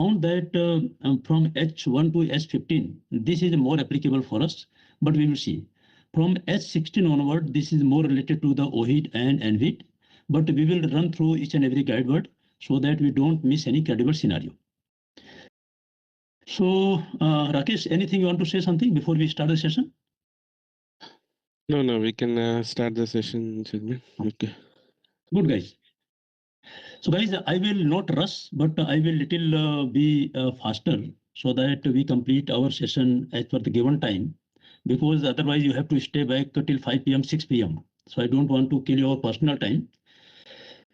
found that from H1 to H15, this is more applicable for us, but we will see. From H16 onward, this is more related to the OHID and NVID, but we will run through each and every guide word so that we don't miss any credible scenario. So, Rakesh, anything you want to say something before we start the session? No, we can start the session. Okay. Good, guys. So guys, I will not rush, but I will little be faster so that we complete our session as per the given time, because otherwise you have to stay back till 5 p.m., 6 p.m. So I don't want to kill your personal time.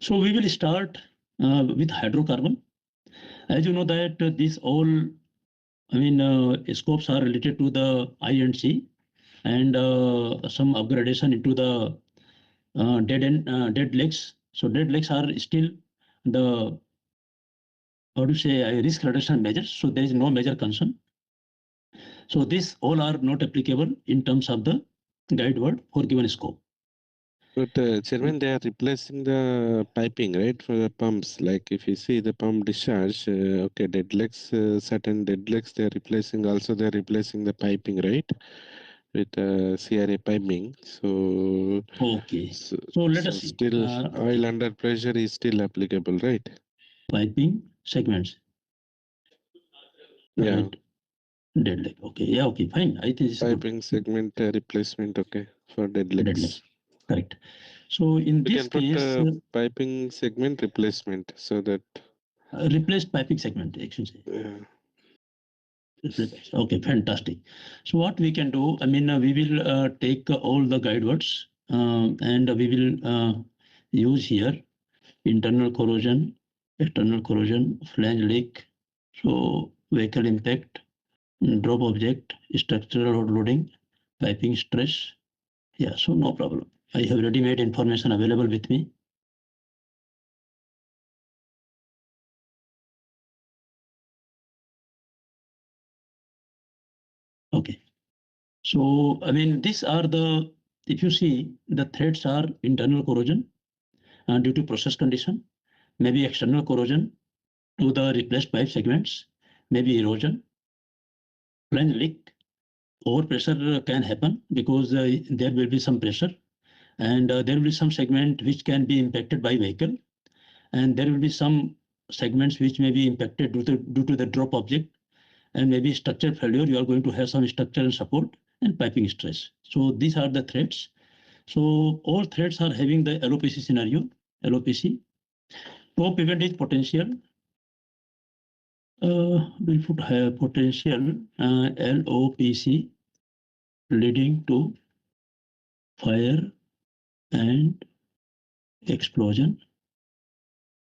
So we will start with hydrocarbon. As you know that these all, scopes are related to the I and C, and some upgradation into the dead legs. So dead legs are still the risk reduction measures. So there is no major concern. So these all are not applicable in terms of the guide word for given scope. But Chairman, they are replacing the piping, right, for the pumps. Like if you see the pump discharge, okay, dead legs, certain dead legs, they are replacing. Also, they are replacing the piping, right, with CRA piping. So, Okay. So let us see. still oil under pressure is still applicable, right? Piping segments. Yeah. Right. Dead leg. Okay. Yeah. Okay. Fine. I think this is good. Piping segment replacement, okay, for dead Dead leg. legs. Correct. So in We this can put case, piping segment replacement so that replaced piping segment, actually. Okay, fantastic. So what we can do, we will take all the guide words and we will use here internal corrosion, external corrosion, flange leak, so vehicle impact, drop object, structural loading, piping stress. Yeah, so no problem. I have ready-made information available with me. Okay. So, these are the, if you see, the threats are internal corrosion due to process condition, maybe external corrosion to the replaced pipe segments, maybe erosion, flange leak, overpressure can happen because there will be some pressure, and there will be some segment which can be impacted by vehicle, and there will be some segments which may be impacted due to the drop object, and maybe structure failure. You are going to have some structural support and piping stress. So these are the threats. So all threats are having the LOPC scenario, LOPC. Top event is potential. We put potential LOPC leading to fire and explosion,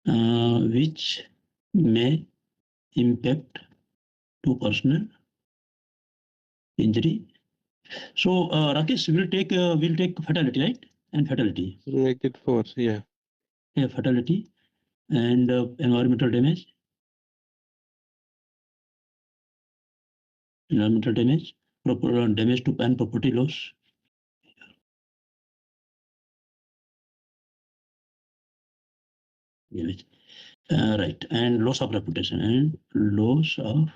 which may impact to personal injury. So Rakesh will take fatality, right? And fatality. make it 4, yeah. Yeah, fatality and environmental damage. Environmental damage, proper damage to and property loss. Damage. Right, and loss of reputation and loss of.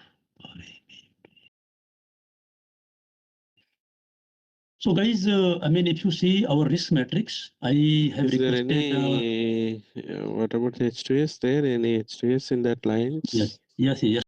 So guys, if you see our risk matrix, I have Is there requested. any, what about H2S there? Any H2S in that lines? Yes, yes, yes.